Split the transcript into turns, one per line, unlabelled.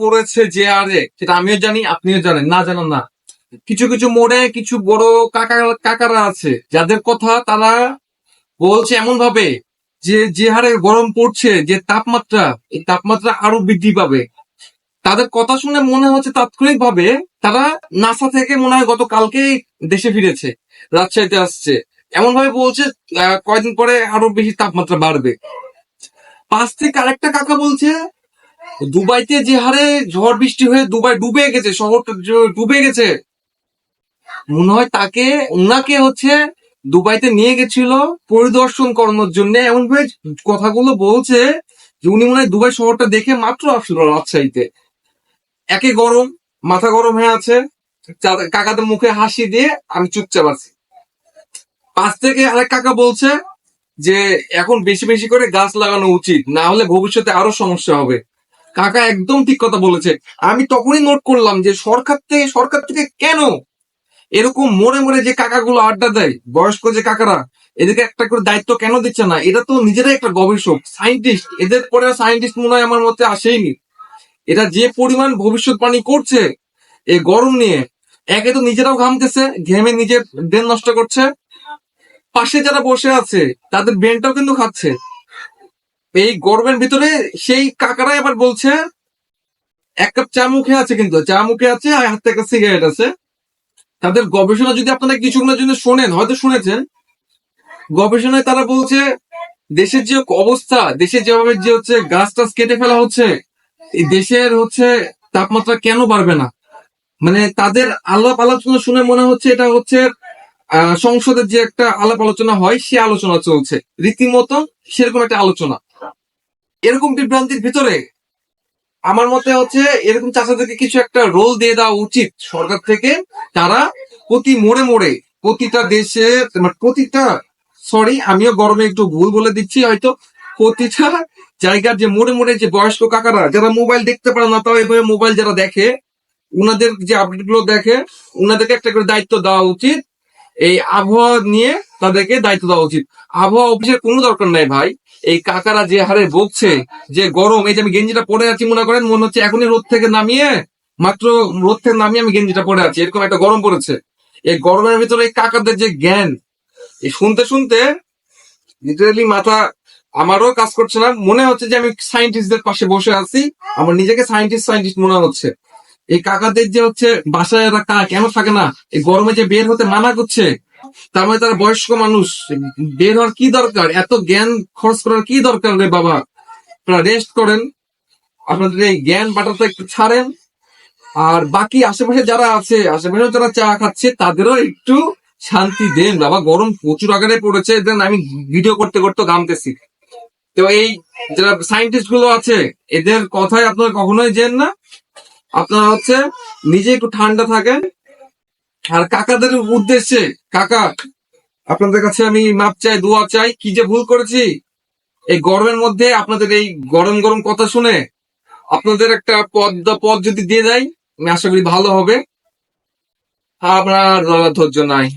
পড়েছে যে আরে, সেটা আমিও জানি, আপনিও জানেন, না জানেন না। কিছু কিছু মোড়ে কিছু বড় কাকারা আছে যাদের কথা তারা বলছে এমন ভাবে যে যে হারে গরম পড়ছে, যে তাপমাত্রা, এই তাপমাত্রা আরো বৃদ্ধি পাবে। তাদের কথা শুনে মনে হচ্ছে তাৎক্ষণিক ভাবে তারা নাসা থেকে মনে হয় গতকালকেই দেশে ফিরেছে, রাজশাহীতে আসছে। এমন ভাবে বলছে কয়দিন পরে আরো বেশি তাপমাত্রা বাড়বে। পাশ থেকে আরেকটা কাকা বলছে দুবাইতে যে হারে ঝড় বৃষ্টি হয়ে দুবাই ডুবে গেছে, শহরটা ডুবে গেছে। মনে হয় উনাকে হচ্ছে দুবাইতে নিয়ে গেছিল পরিদর্শন করানোর জন্য। এমন ভাবে কথাগুলো বলছে যে উনি মনে হয় দুবাই শহরটা দেখে মাত্র আসলো রাজশাহীতে। একে গরম, মাথা গরম হয়ে আছে, কাকাদের মুখে হাসি দিয়ে আমি চুপচাপ আছি। পাশ থেকে আরেক কাকা বলছে যে এখন বেশি বেশি করে গাছ লাগানো উচিত, না হলে ভবিষ্যতে আরো সমস্যা হবে। কাকা একদম ঠিক কথা বলেছে। আমি তখনই নোট করলাম যে সরকার থেকে কেন এরকম মোড়ে মোড়ে যে কাকাগুলো আড্ডা দেয়, বয়স্ক যে কাকারা, এদেরকে একটা করে দায়িত্ব কেন দিচ্ছে না? এরা তো নিজেরাই একটা গবেষক, সায়েন্টিস্ট। এদের পরে সায়েন্টিস্ট মনে হয় আমার মতে আসেইনি। এরা যে পরিমাণ ভবিষ্যৎবাণী করছে এই গরম নিয়ে, একে তো নিজেরাও ঘামতেছে, ঘেমে নিজের ব্রেন নষ্ট করছে, পাশে যারা বসে আছে তাদের ব্রেনটাও কিন্তু খাচ্ছে এই গরমের ভিতরে। সেই কাকারা এবার বলছে এক কাপ চা মুখে আছে, কিন্তু চা মুখে আছে আর হাতে একটা সিগারেট আছে। তাদের গবেষণা যদি আপনারা কিছুক্ষণের জন্য শোনেন, হয়তো শুনেছেন, গবেষণায় তারা বলছে দেশের যে অবস্থা, দেশে যেভাবে যে হচ্ছে গাছ টাছ কেটে ফেলা হচ্ছে, এই দেশের হচ্ছে তাপমাত্রা কেন বাড়বে না। মানে তাদের আলাপ আলোচনা শুনে মনে হচ্ছে এটা হচ্ছে সংসদের যে একটা আলাপ আলোচনা হয় সে আলোচনা চলছে রীতিমতো, সেরকম একটা আলোচনা। এরকম বিভ্রান্তির ভিতরে আমার মতে হচ্ছে এরকম চাচাদেরকে কিছু একটা রোল দিয়ে দেওয়া উচিত সরকার থেকে। তারা প্রতি মোড়ে মোড়ে, প্রতিটা দেশে, মানে প্রতিটা, সরি আমিও গরমে একটু ভুল বলে দিচ্ছি হয়তো, প্রতিটা জায়গার যে মোড়ে মোড়ে যে বয়স্ক কাকারা যারা মোবাইল দেখতে পারে না, তাও এভাবে মোবাইল যারা দেখে, উনাদের যে আপডেট গুলো দেখে, উনাদেরকে একটা করে দায়িত্ব দেওয়া উচিত। এই আবহাওয়া নিয়ে তাদেরকে দায়িত্ব দেওয়া উচিত। আবহাওয়া অফিসের কোনো দরকার নাই ভাই। এই কাকারা যে হারে বকছে যে গরম, এই যে আমি গেঞ্জিটা পরে আছি, মনে হচ্ছে এখনই রোদ থেকে নামিয়ে, মাত্র রোদ থেকে নামিয়ে আমি গেঞ্জিটা পরে আছি, এরকম একটা গরম পড়েছে। এই গরমের ভিতরে এই কাকাদের যে জ্ঞান, এই শুনতে শুনতে লিটারালি মাথা আমারও কাজ করছে না। মনে হচ্ছে যে আমি সায়েন্টিস্টদের পাশে বসে আছি, আমার নিজেকে সায়েন্টিস্ট সায়েন্টিস্ট মনে হচ্ছে। এই কাকাদের যে হচ্ছে বাসায় এরা কেন থাকে না, এই গরমে যে বের হতে মানা করছে, তার মানে তারা বয়স্ক মানুষ, বের হওয়ার কি দরকার, এত জ্ঞান খরচ করার কি দরকার রে বাবা। আপনারা রেস্ট করেন, আপনাদের এই জ্ঞান বাটাটা একটু ছাড়েন। আর বাকি আশেপাশে যারা আছে, আশেপাশে যারা চা খাচ্ছে তাদেরও একটু শান্তি দেন বাবা। গরম প্রচুর আকারে পড়েছে, দেন আমি ভিডিও করতে করতে ঘামতেছি। তো এই যারা সায়েন্টিস্ট গুলো আছে এদের কথায় আপনারা কখনোই যেন না। আপনারা হচ্ছে নিজে একটু ঠান্ডা থাকেন। আর কাকাদের উদ্দেশ্যে, কাকা আপনাদের কাছে আমি মাপ চাই, দোয়া চাই, কি যে ভুল করেছি এই গরমের মধ্যে আপনাদের এই গরম গরম কথা শুনে। আপনাদের একটা পদ যদি দিয়ে দেয়, আমি আশা করি ভালো হবে। আপনার ধৈর্য নাই।